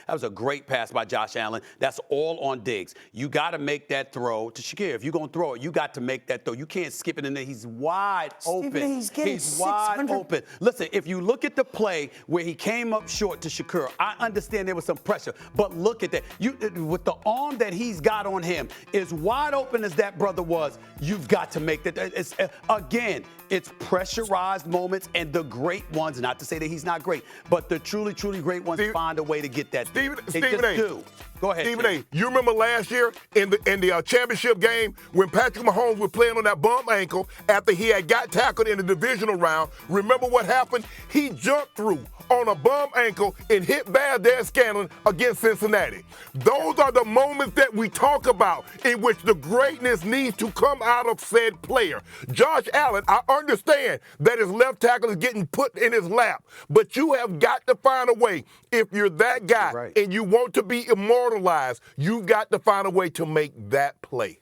That was a great pass by Josh Allen. That's all on Diggs. You got to make that throw to Shakir. If you're going to throw it, you got to make that throw. You can't skip it in there. He's wide open. He's wide open. Listen, if you look at the play where he came up short to Shakir, I understand there was some pressure, but look at that. With the arm that he's got on him, as wide open as that brother was, you've got to make that. Again, it's pressurized moments, and the great ones, not to say that he's not great, but the truly, truly great ones find a way to get that. Stephen A. Go ahead, Stephen A. You remember last year in the championship game when Patrick Mahomes was playing on that bum ankle after he had got tackled in the divisional round? Remember what happened? He jumped through on a bum ankle and hit Valdez Scanlon against Cincinnati. Those are the moments that we talk about in which the greatness needs to come out of said player. Josh Allen, I understand that his left tackle is getting put in his lap, but you have got to find a way. If you're that guy and you want to be immortalized, you've got to find a way to make that play.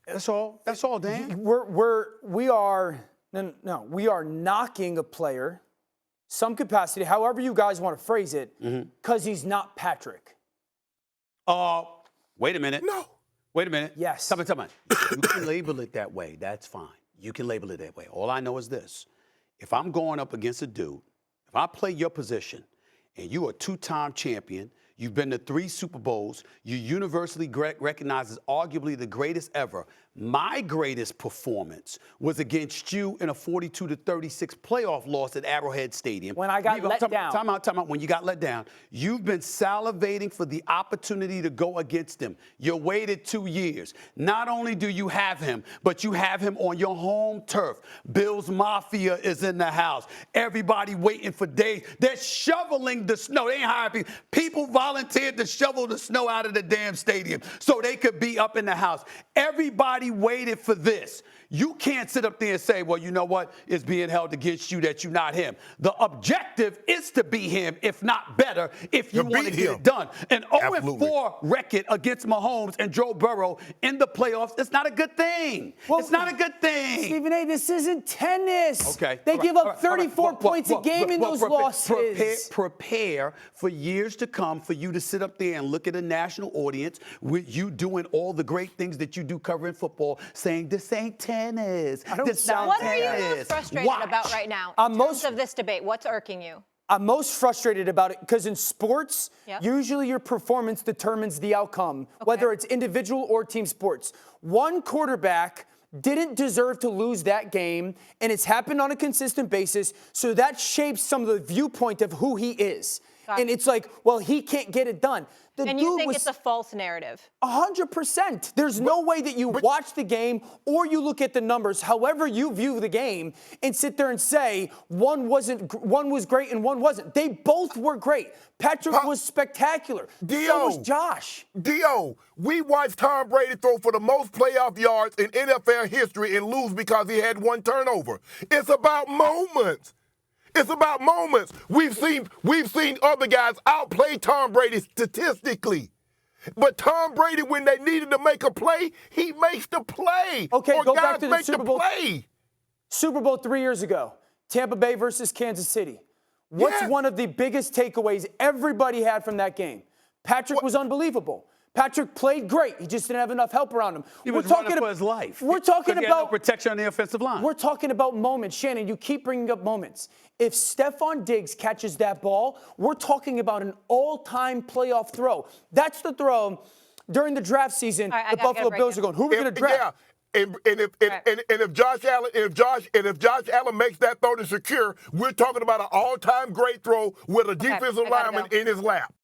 That's all. That's all, Dan. We are knocking a player, some capacity, however you guys want to phrase it, because he's not Patrick. Wait a minute. No. Wait a minute. Yes. Tell me. You can label it that way. That's fine. You can label it that way. All I know is this. If I'm going up against a dude, if I play your position, and you are a two-time champion, you've been to 3 Super Bowls, you're universally recognized as arguably the greatest ever. My greatest performance was against you in a 42-36 playoff loss at Arrowhead Stadium. When I got let down. Time out. When you got let down, you've been salivating for the opportunity to go against him. You waited 2 years. Not only do you have him, but you have him on your home turf. Bills Mafia is in the house. Everybody waiting for days. They're shoveling the snow. They ain't hiring people. People volunteered to shovel the snow out of the damn stadium so they could be up in the house. Everybody waited for this. You can't sit up there and say, well, you know what? It's being held against you that you're not him. The objective is to be him, if not better, if you want to get it done. An 0-4 record against Mahomes and Joe Burrow in the playoffs, it's not a good thing. Well, it's not a good thing. Stephen A., this isn't tennis. Okay. They give up 34 points a game in those losses. Prepare for years to come for you to sit up there and look at a national audience with you doing all the great things that you do covering football, saying this ain't tennis. What are you most frustrated about right now in terms of this debate? What's irking you? I'm most frustrated about it because in sports, usually your performance determines the outcome, whether it's individual or team sports. One quarterback didn't deserve to lose that game, and it's happened on a consistent basis, so that shapes some of the viewpoint of who he is. And it's like, well, he can't get it done. And you think it's a false narrative? 100%. There's no way that you watch the game or you look at the numbers, however you view the game, and sit there and say one was great and one wasn't. They both were great. Patrick was spectacular. So was Josh. We watched Tom Brady throw for the most playoff yards in NFL history and lose because he had 1 turnover. It's about moments. It's about moments. We've seen other guys outplay Tom Brady statistically. But Tom Brady, when they needed to make a play, he makes the play. Okay, or go guys back to the make Super Bowl. Play. Super Bowl 3 years ago, Tampa Bay versus Kansas City. What's one of the biggest takeaways everybody had from that game? Patrick was unbelievable. Patrick played great. He just didn't have enough help around him. He was running for his life. We're talking about no protection on the offensive line. We're talking about moments. Shannon, you keep bringing up moments. If Stephon Diggs catches that ball, we're talking about an all-time playoff throw. That's the throw during the draft season. The Buffalo Bills are going, who are we going to draft? And if Josh Allen makes that throw to Shakir, we're talking about an all-time great throw with a defensive lineman in his lap.